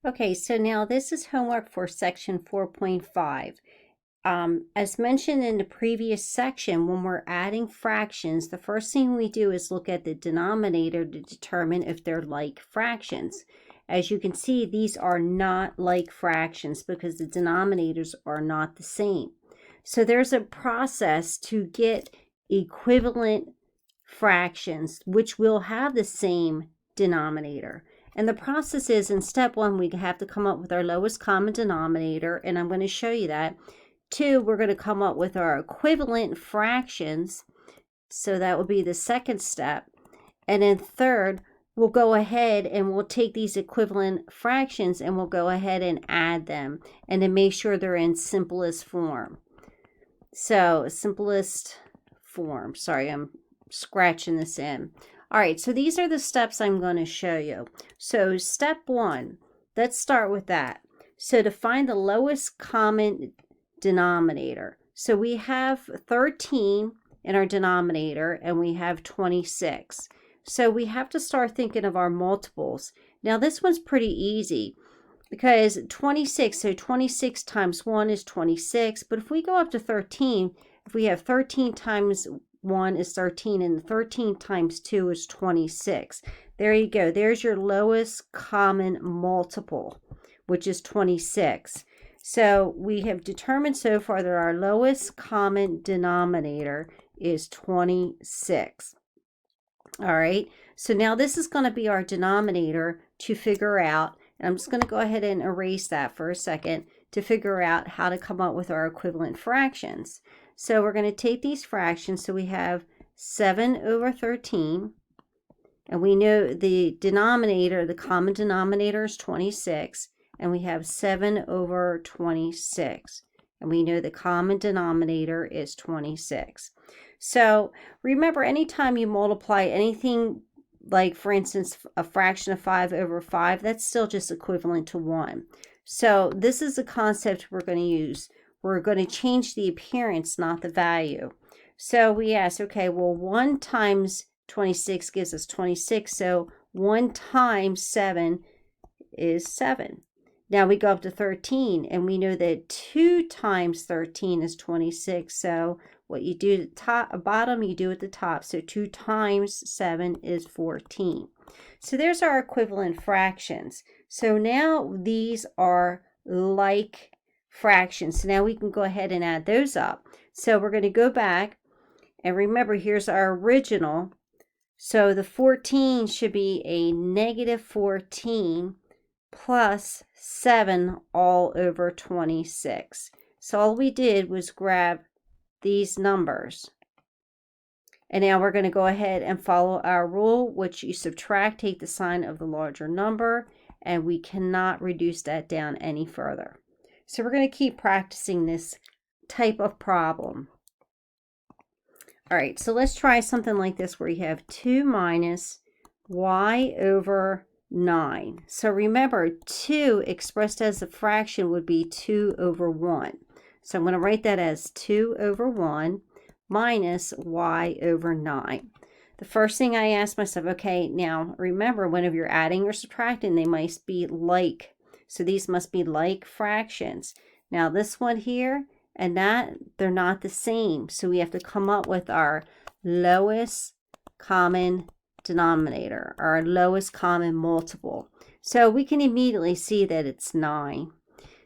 Okay, so now this is homework for section 4.5. As mentioned in the previous section, when we're adding fractions, the first thing we do is look at the denominator to determine if they're like fractions. As you can see, these are not like fractions because the denominators are not the same. So there's a process to get equivalent fractions, which will have the same denominator. And the process is, in step one, we have to come up with our lowest common denominator, and I'm going to show you that. Two, we're going to come up with our equivalent fractions, so that will be the second step. And then third, we'll go ahead and we'll take these equivalent fractions and we'll go ahead and add them, and then make sure they're in simplest form. So simplest form, sorry, I'm scratching this in. All right, so these are the steps I'm going to show you. So step one, let's start with that. So to find the lowest common denominator. So we have 13 in our denominator and we have 26. So we have to start thinking of our multiples. Now this one's pretty easy because 26, so 26 times 1 is 26. But if we go up to 13, if we have 13 times 1 is 13 and 13 times 2 is 26. There you go. There's your lowest common multiple, which is 26. So we have determined so far that our lowest common denominator is 26. All right. So now this is going to be our denominator to figure out, and I'm just going to go ahead and erase that for a second to figure out how to come up with our equivalent fractions. So we're going to take these fractions. So we have 7 over 13. And we know the denominator, the common denominator is 26. And we have 7 over 26. And we know the common denominator is 26. So remember, anytime you multiply anything, like for instance, a fraction of 5 over 5, that's still just equivalent to 1. So this is the concept we're going to use. We're going to change the appearance, not the value. So we ask, okay, well, 1 times 26 gives us 26. So 1 times 7 is 7. Now we go up to 13, and we know that 2 times 13 is 26. So what you do at the top, bottom, you do at the top. So 2 times 7 is 14. So there's our equivalent fractions. So now these are like fractions. So now we can go ahead and add those up. So we're going to go back, and remember, here's our original. So the 14 should be a negative 14 plus 7 all over 26. So all we did was grab these numbers. And now we're going to go ahead and follow our rule, which you subtract, take the sign of the larger number, and we cannot reduce that down any further. So we're going to keep practicing this type of problem. All right, so let's try something like this where you have 2 minus y over 9. So remember, 2 expressed as a fraction would be 2 over 1. So I'm going to write that as 2 over 1 minus y over 9. The first thing I ask myself, okay, now remember, whenever you're adding or subtracting, they must be like. So these must be like fractions. Now this one here and that, they're not the same. So we have to come up with our lowest common denominator, our lowest common multiple. So we can immediately see that it's 9.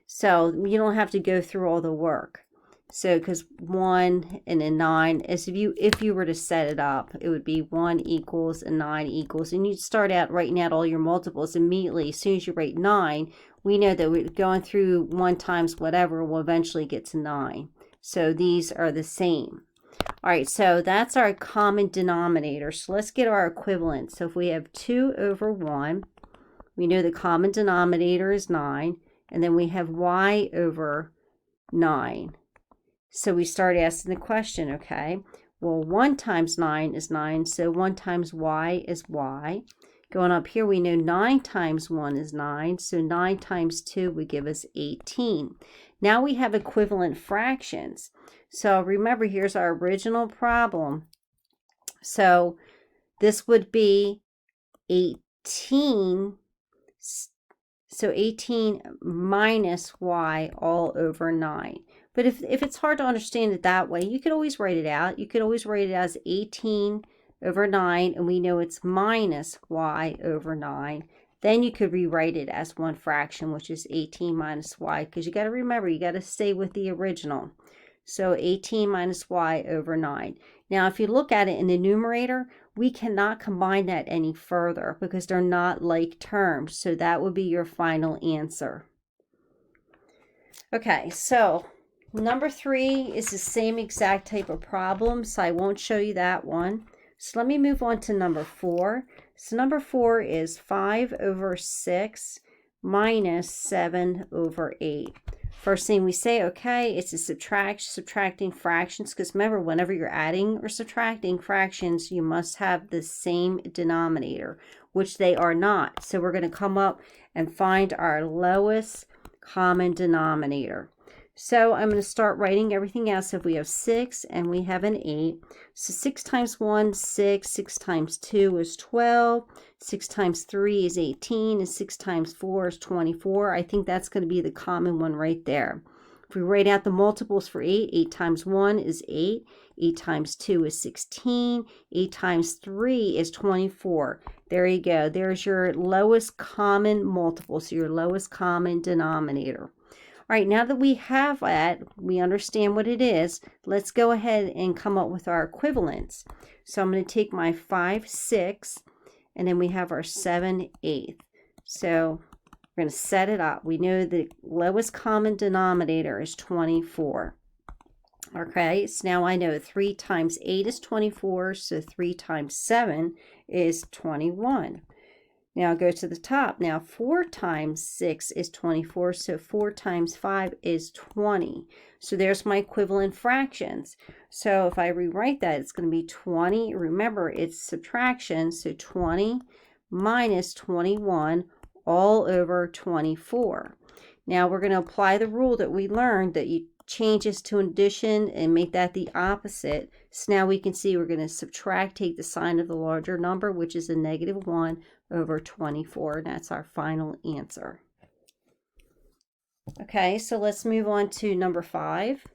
So you don't have to go through all the work. So because 1 and then 9, as if you were to set it up, it would be 1 equals and 9 equals. And you'd start out writing out all your multiples immediately. As soon as you write 9, we know that we're going through 1 times whatever will eventually get to 9. So these are the same. All right, so that's our common denominator. So let's get our equivalent. So if we have 2 over 1, we know the common denominator is 9. And then we have y over 9. So we start asking the question, okay, well, 1 times 9 is 9, so 1 times y is y. Going up here, we know 9 times 1 is 9, so 9 times 2 would give us 18. Now we have equivalent fractions. So remember, here's our original problem. So this would be 18 So 18 minus y all over 9. But if it's hard to understand it that way, you could always write it out. You could always write it as 18 over 9, and we know it's minus y over 9. Then you could rewrite it as one fraction, which is 18 minus y, because you got to remember, you got to stay with the original. So 18 minus y over 9. Now, if you look at it in the numerator, we cannot combine that any further because they're not like terms. So that would be your final answer. Okay, so number 3 is the same exact type of problem, so I won't show you that one. So let me move on to number 4. So number 4 is 5 over 6 minus 7 over 8. First thing we say, okay, it's a subtracting fractions, because remember, whenever you're adding or subtracting fractions, you must have the same denominator, which they are not. So we're going to come up and find our lowest common denominator. So I'm going to start writing everything else. So if we have 6 and we have an 8, so 6 times 1, 6, 6 times 2 is 12, 6 times 3 is 18, and 6 times 4 is 24. I think that's going to be the common one right there. If we write out the multiples for 8, 8 times 1 is 8, 8 times 2 is 16, 8 times 3 is 24. There you go. There's your lowest common multiple, so your lowest common denominator. All right, now that we have that, we understand what it is, let's go ahead and come up with our equivalents. So I'm going to take my 5, 6, and then we have our 7, 8. So we're going to set it up. We know the lowest common denominator is 24. Okay, so now I know 3 times 8 is 24, so 3 times 7 is 21. Now go to the top. Now 4 times 6 is 24, so 4 times 5 is 20. So there's my equivalent fractions. So if I rewrite that, it's going to be 20. Remember, it's subtraction, so 20 minus 21 all over 24. Now we're going to apply the rule that we learned, that you change this to addition and make that the opposite. So now we can see we're going to subtract, take the sign of the larger number, which is a -1 over 24, and that's our final answer. Okay, so let's move on to number 5.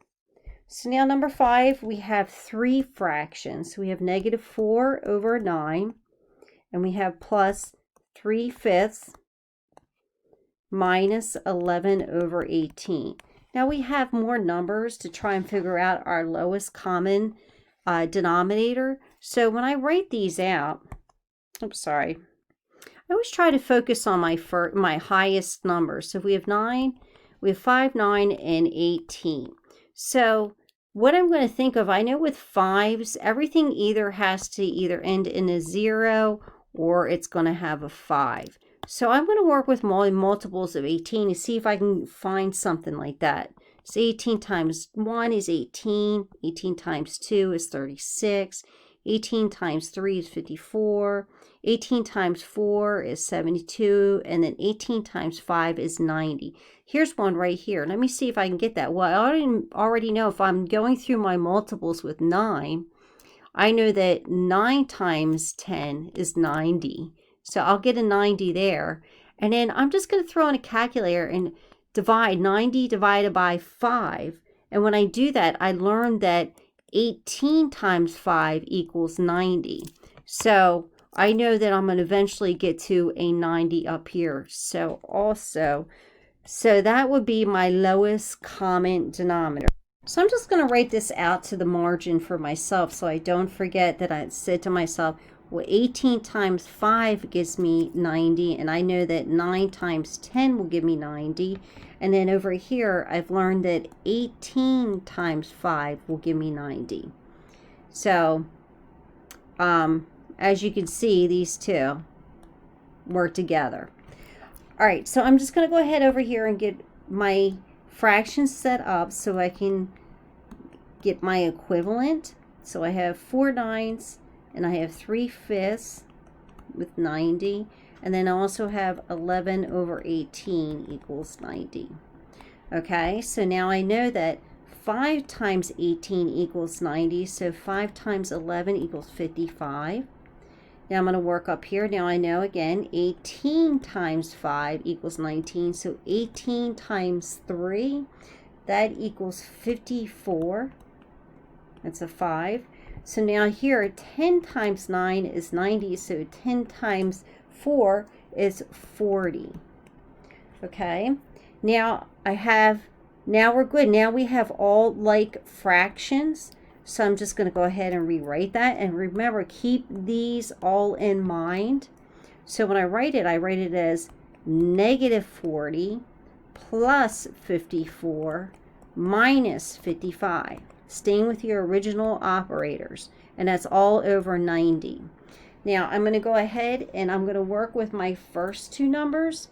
So now number 5, we have 3 fractions. We have -4 over 9, and we have plus 3/5 minus 11 over 18. Now we have more numbers to try and figure out our lowest common denominator. So when I write these out, I always try to focus on my highest numbers. So if we have 9, we have 5, 9, and 18. So what I'm going to think of, I know with 5s, everything either has to end in a 0 or it's going to have a 5. So I'm going to work with multiples of 18 to see if I can find something like that. So 18 times 1 is 18, 18 times 2 is 36, 18 times 3 is 54, 18 times 4 is 72, and then 18 times 5 is 90. Here's one right here. Let me see if I can get that. Well, I already know if I'm going through my multiples with 9, I know that 9 times 10 is 90. So I'll get a 90 there. And then I'm just going to throw in a calculator and divide 90 divided by 5. And when I do that, I learned that 18 times 5 equals 90. So I know that I'm going to eventually get to a 90 up here. So that would be my lowest common denominator. So I'm just going to write this out to the margin for myself so I don't forget that I said to myself, well, 18 times 5 gives me 90, and I know that 9 times 10 will give me 90. And then over here, I've learned that 18 times 5 will give me 90. So, as you can see, these two work together. All right, so I'm just going to go ahead over here and get my fractions set up so I can get my equivalent. So I have 4 9s. And I have 3/5 with 90. And then I also have 11 over 18 equals 90. Okay, so now I know that 5 times 18 equals 90. So 5 times 11 equals 55. Now I'm going to work up here. Now I know again 18 times 5 equals 19. So 18 times 3, that equals 54. That's a 5. So now here 10 times 9 is 90. So 10 times 4 is 40. Okay. Now now we're good. Now we have all like fractions. So I'm just going to go ahead and rewrite that. And remember, keep these all in mind. So when I write it as negative 40 plus 54 minus 55. Staying with your original operators. And that's all over 90. Now I'm going to go ahead and I'm going to work with my first two numbers.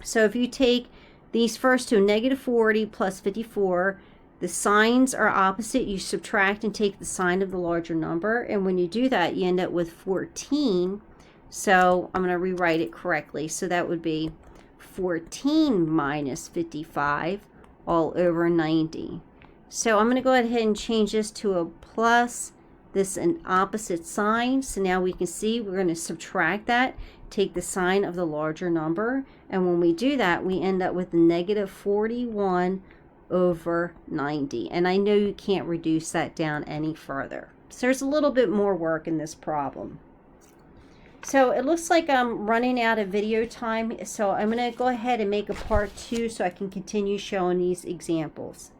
So if you take these first two, negative 40 plus 54, the signs are opposite. You subtract and take the sign of the larger number. And when you do that, you end up with 14. So I'm going to rewrite it correctly. So that would be 14 minus 55 all over 90. So I'm going to go ahead and change this to a plus, this an opposite sign. So now we can see we're going to subtract that, take the sign of the larger number. And when we do that, we end up with negative 41 over 90. And I know you can't reduce that down any further. So there's a little bit more work in this problem. So it looks like I'm running out of video time. So I'm going to go ahead and make a part 2 so I can continue showing these examples.